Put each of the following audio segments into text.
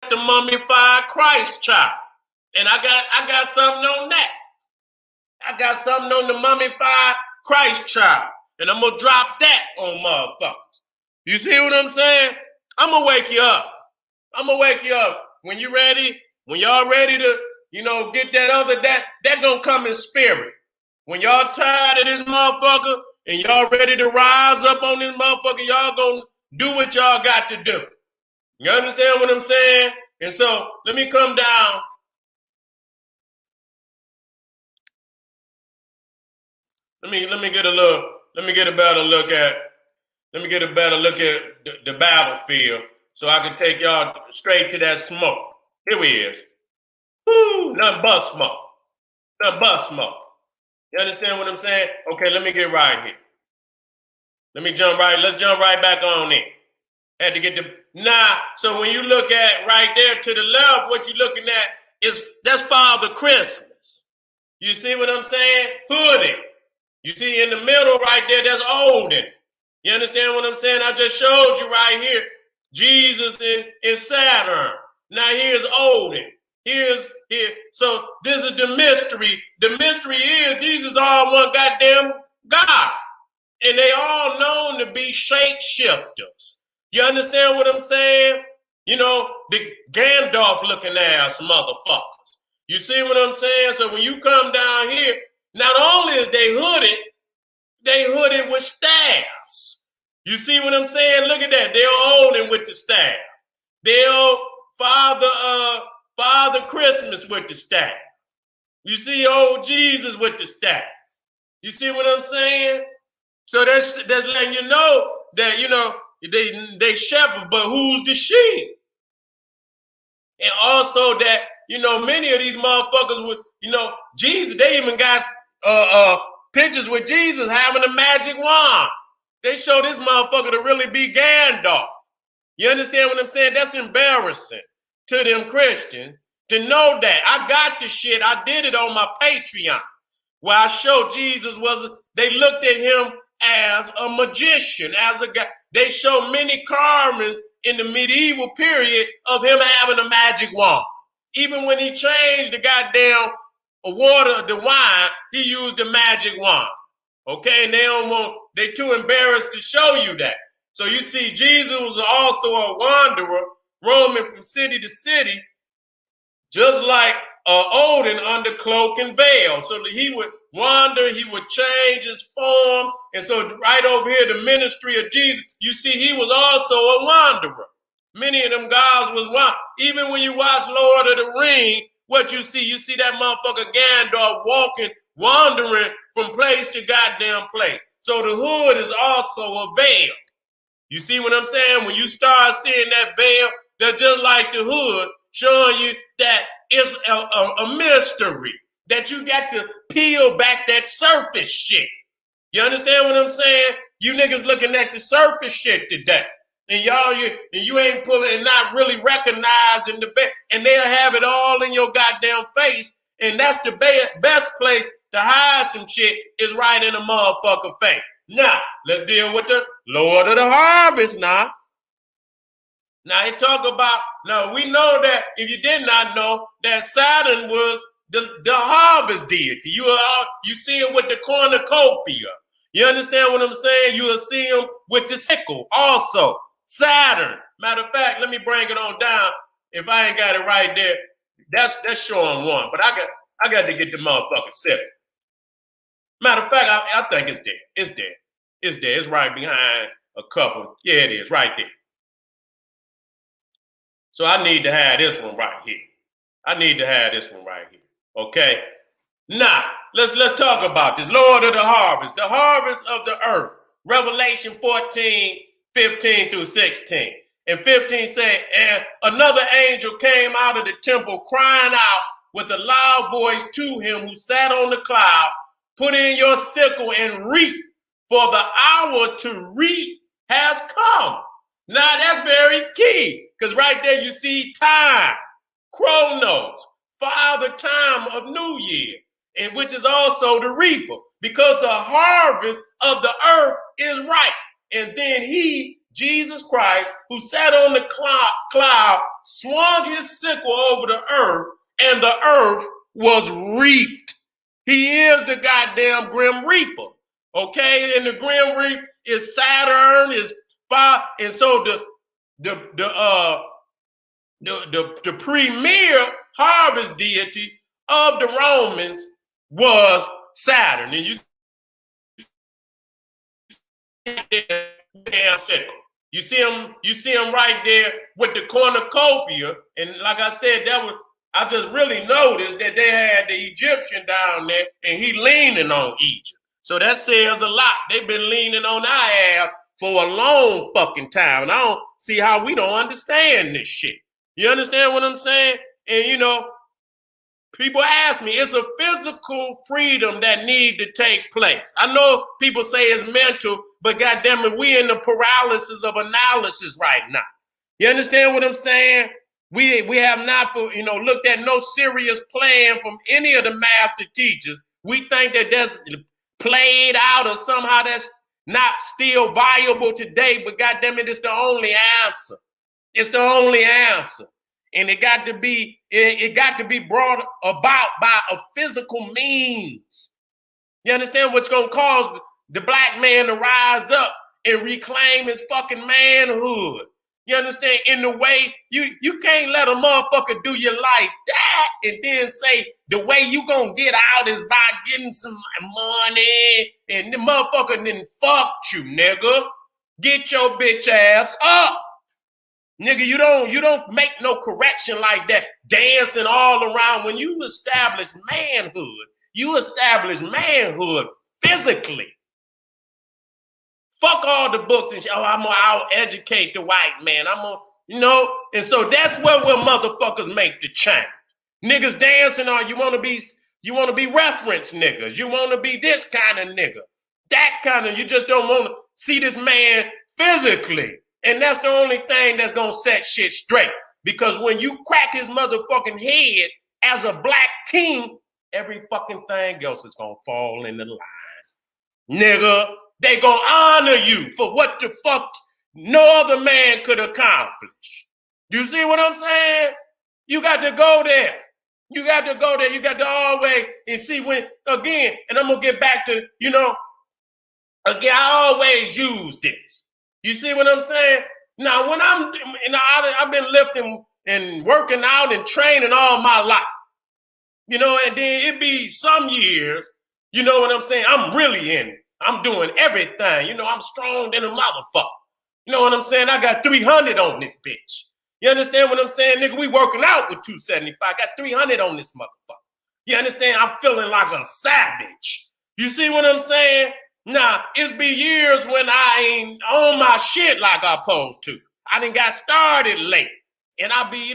the mummified Christ child. And I got something on that. I got something on the mummified Christ child. And I'm going to drop that on motherfuckers. You see what I'm saying? I'm going to wake you up. I'm going to wake you up. When you ready, when y'all ready to, get that other, that going to come in spirit. When y'all tired of this motherfucker and y'all ready to rise up on this motherfucker, y'all going to do what y'all got to do. You understand what I'm saying? And so let me come down. Let me get a better look at the battlefield so I can take y'all straight to that smoke. Here we is. Woo, nothing but smoke. Nothing but smoke. You understand what I'm saying? Okay, let me get right here. Let's jump right back on in. Had to get so when you look at right there to the left, what you're looking at that's Father Christmas. You see what I'm saying? Hooded. You see in the middle right there, that's Odin. You understand what I'm saying? I just showed you right here, Jesus in Saturn. Now here's Odin. Here. So this is the mystery. The mystery is Jesus all one goddamn God. And they all known to be shapeshifters. You understand what I'm saying? The Gandalf looking ass motherfuckers. You see what I'm saying? So when you come down here, not only is they hooded with staffs. You see what I'm saying? Look at that. They're holding with the staff. They're Father Christmas with the staff. You see old Jesus with the staff. You see what I'm saying? So that's letting you know that, they shepherd, but who's the sheep? And also that, many of these motherfuckers with, Jesus, they even got pictures with Jesus having a magic wand. They show this motherfucker to really be Gandalf. You understand what I'm saying? That's embarrassing to them Christians to know that. I got the shit. I did it on my Patreon where I showed Jesus they looked at him as a magician, as a guy. They show many carvings in the medieval period of him having a magic wand. Even when he changed the goddamn water to wine, he used the magic wand. Okay, and they too embarrassed to show you that. So you see, Jesus was also a wanderer, roaming from city to city, just like Odin under cloak and veil. So that he would wander, he would change his form. And so right over here, the ministry of Jesus, you see, he was also a wanderer. Many of them gods was one. Even when you watch Lord of the Rings, what you see that motherfucker Gandalf wandering from place to goddamn place. So the hood is also a veil. You see what I'm saying? When you start seeing that veil, that's just like the hood, showing you that it's a mystery, that you got to peel back that surface shit. You understand what I'm saying? You niggas looking at the surface shit today. And you ain't pulling and not really recognizing the best, and they'll have it all in your goddamn face. And that's the best place to hide some shit is right in a motherfucker face. Now, let's deal with the Lord of the Harvest now. Now, we know that if you did not know that Saturn was the harvest deity. You see him with the cornucopia. You understand what I'm saying? You will see him with the sickle also. Saturn. Matter of fact, let me bring it on down. If I ain't got it right there, that's showing one. But I got to get the motherfucker 7. Matter of fact, I think it's there. It's there. It's there. It's right behind a couple. Yeah, it is right there. So I need to have this one right here. Okay. Now, let's talk about this. Lord of the harvest. The harvest of the earth. Revelation 14:15-16. And 15 say, and another angel came out of the temple crying out with a loud voice to him who sat on the cloud, put in your sickle and reap, for the hour to reap has come. Now that's very key, because right there you see time, chronos, father time of New Year, and which is also the reaper, because the harvest of the earth is ripe. And then he Jesus Christ, who sat on the cloud, swung his sickle over the earth, and the earth was reaped. He is the goddamn Grim Reaper. Okay, and the Grim Reaper is Saturn, is fire, and so the premier harvest deity of the Romans was Saturn. And you sickle. You see him right there with the cornucopia. And like I said, I just really noticed that they had the Egyptian down there and he leaning on Egypt. So that says a lot. They've been leaning on our ass for a long fucking time. And I don't see how we don't understand this shit. You understand what I'm saying? And people ask me, it's a physical freedom that need to take place. I know people say it's mental, but goddamn it, we in the paralysis of analysis right now. You understand what I'm saying? We have not looked at no serious plan from any of the master teachers. We think that that's played out or somehow that's not still viable today, but goddamn it, it's the only answer. It's the only answer. And it got to be brought about by a physical means. You understand what's going to cause the black man to rise up and reclaim his fucking manhood? You understand? In the way you can't let a motherfucker do you like that and then say the way you gonna get out is by getting some money and the motherfucker then fuck you, nigga. Get your bitch ass up. Nigga, you don't make no correction like that, dancing all around. When you establish manhood, you establish manhood physically. Fuck all the books and shit. Oh, I'm gonna out-educate the white man. And so that's where motherfuckers make the change. Niggas dancing on you wanna be reference niggas. You wanna be this kind of nigga. That kind of, you just don't wanna see this man physically. And that's the only thing that's gonna set shit straight. Because when you crack his motherfucking head as a black king, every fucking thing else is gonna fall in the line. Nigga, they gonna honor you for what the fuck no other man could accomplish. You see what I'm saying? You got to go there. You got to go there. You got to always and see when, again, and I'm gonna get back to, again, I always use this. You see what I'm saying? Now, when I've been lifting and working out and training all my life, and then it be some years, you know what I'm saying? I'm really in it. I'm doing everything. I'm strong than a motherfucker. You know what I'm saying? I got 300 on this bitch. You understand what I'm saying? Nigga, we working out with 275. Got 300 on this motherfucker. You understand? I'm feeling like a savage. You see what I'm saying? Now, it's been years when I ain't on my shit like I supposed to. I done got started late. And I be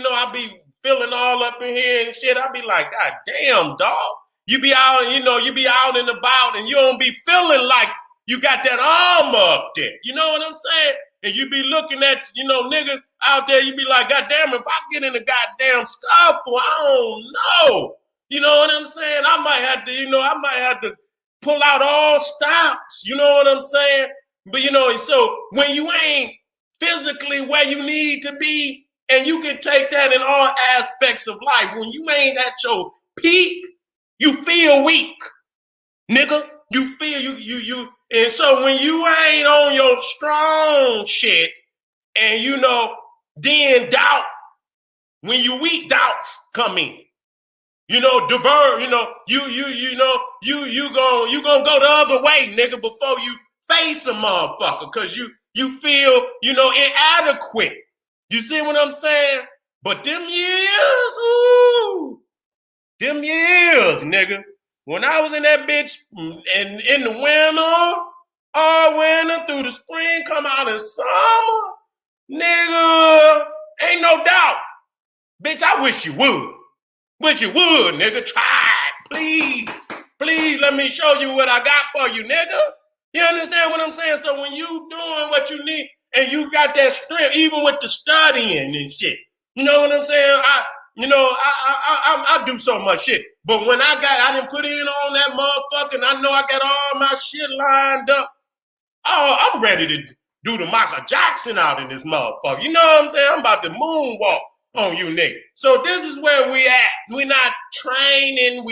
feeling all up in here and shit. I be like, God damn, dog. You be out, you be out and about and you don't be feeling like you got that armor up there. You know what I'm saying? And you be looking at, niggas out there, you be like, God damn, if I get in a goddamn scuffle, I don't know. You know what I'm saying? I might have to pull out all stops. You know what I'm saying? But, so when you ain't physically where you need to be, and you can take that in all aspects of life, when you ain't at your peak, you feel weak, nigga. You feel you. And so when you ain't on your strong shit, and then doubt, when you weak, doubts come in. You gonna go the other way, nigga, before you face a motherfucker, cause you feel inadequate. You see what I'm saying? But them years, nigga. When I was in that bitch and in the winter, all winter through the spring, come out in summer, nigga, ain't no doubt. Bitch, I wish you would. Wish you would, nigga. Try it, please. Please let me show you what I got for you, nigga. You understand what I'm saying? So when you doing what you need and you got that strength, even with the studying and shit, you know what I'm saying? I do so much shit. But when I didn't put in on that motherfucker, and I know I got all my shit lined up. Oh, I'm ready to do the Michael Jackson out in this motherfucker. You know what I'm saying? I'm about to moonwalk on you niggas. So this is where we at. We're not training.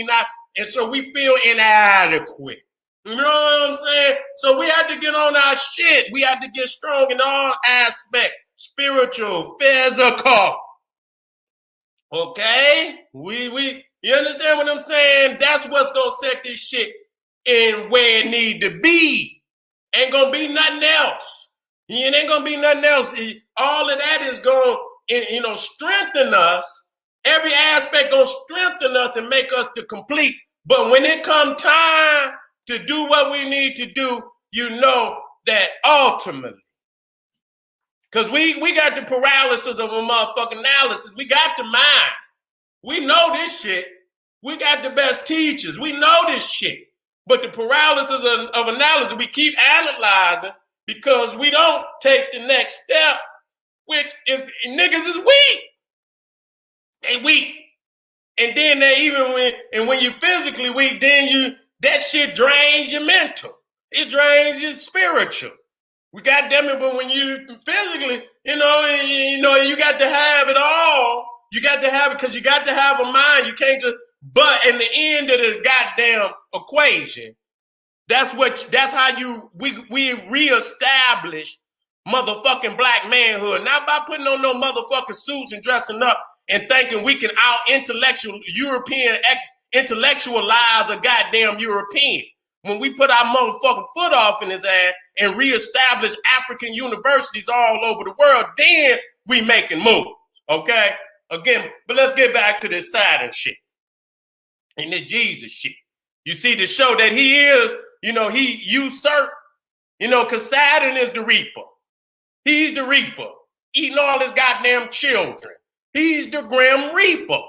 And so we feel inadequate. You know what I'm saying? So we had to get on our shit. We had to get strong in all aspects. Spiritual, physical. Okay? You understand what I'm saying? That's what's gonna set this shit in where it need to be. Ain't gonna be nothing else. It ain't gonna be nothing else. All of that is gonna, strengthen us. Every aspect gonna strengthen us and make us the complete. But when it come time to do what we need to do, you know that ultimately, because we got the paralysis of a motherfucking analysis. We got the mind. We know this shit. We got the best teachers. We know this shit. But the paralysis of analysis, we keep analyzing because we don't take the next step, which is niggas is weak. They weak. And then when you're physically weak, then that shit drains your mental. It drains your spiritual. We got damn it, but when you physically, you got to have it all. You got to have it because you got to have a mind. You can't just, but in the end of the goddamn equation, that's how we reestablish motherfucking black manhood. Not by putting on no motherfucking suits and dressing up and thinking we can intellectualize a goddamn European. When we put our motherfucking foot off in his ass and reestablish African universities all over the world, then we making moves, okay? Again, but let's get back to this Saturn shit and this Jesus shit. You see to show that he is, he usurped, because Saturn is the reaper. He's the reaper, eating all his goddamn children. He's the grim reaper,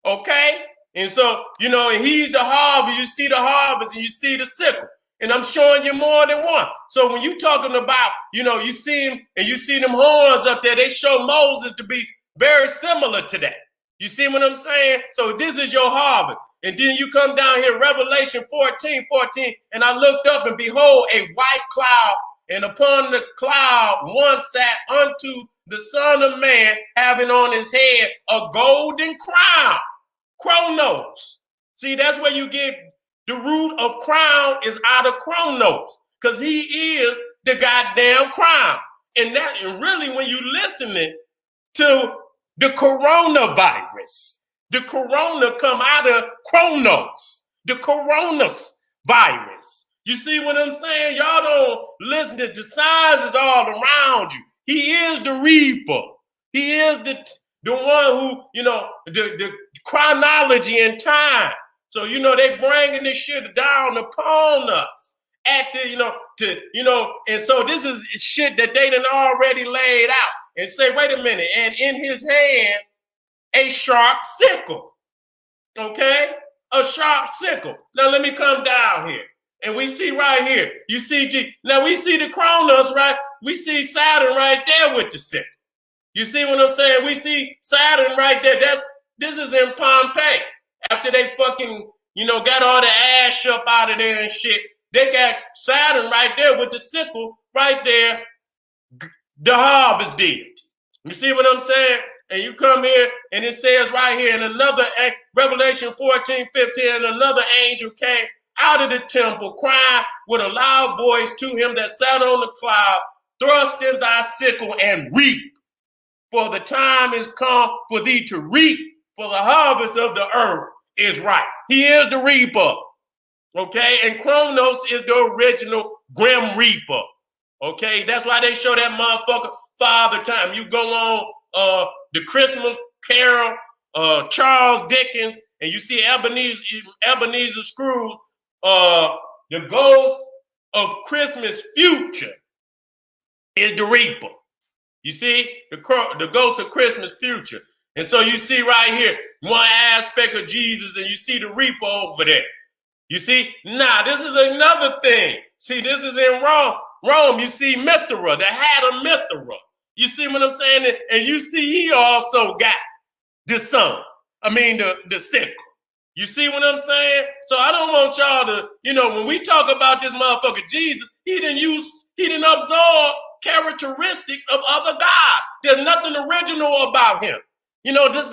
okay? And so, and he's the harvest. You see the harvest and you see the sickle. And I'm showing you more than one. So when you talking about, you see him and you see them horns up there, they show Moses to be very similar to that. You see what I'm saying? So this is your harvest. And then you come down here, Revelation 14:14, and I looked up and behold a white cloud, and upon the cloud one sat unto the Son of Man, having on his head a golden crown. Chronos. See, that's where you get the root of crown is out of Chronos, because he is the goddamn crown. And really, when you listening to the coronavirus, the corona come out of Chronos, the coronavirus virus. You see what I'm saying? Y'all don't listen to the signs is all around you. He is the reaper. He is the one who, the chronology and time. So, they bringing this shit down upon us at and so this is shit that they done already laid out and say, wait a minute. And in his hand, a sharp sickle. Okay? A sharp sickle. Now let me come down here. And we see right here, you see, now we see the Kronos, right? We see Saturn right there with the sickle. You see what I'm saying? We see Saturn right there. This is in Pompeii. After they fucking, got all the ash up out of there and shit, they got Saturn right there with the sickle right there. The harvest did. You see what I'm saying? And you come here and it says right here in another Revelation 14:15, another angel came out of the temple, crying with a loud voice to him that sat on the cloud, thrust in thy sickle and reap. For the time is come for thee to reap, for the harvest of the earth is ripe. He is the reaper. Okay, and Kronos is the original grim reaper. Okay, that's why they show that motherfucker Father Time. You go on the Christmas Carol, Charles Dickens, and you see Ebenezer Scrooge, the ghost of Christmas future is the reaper. You see, the ghost of Christmas future. And so you see right here, one aspect of Jesus, and you see the reaper over there. You see, this is another thing. See, this is in Rome, you see Mithra, the hat of Mithra. You see what I'm saying? And you see he also got the sun. The sickle. You see what I'm saying? So I don't want y'all to, when we talk about this motherfucker Jesus, he didn't absorb characteristics of other gods. There's nothing original about him. You know, just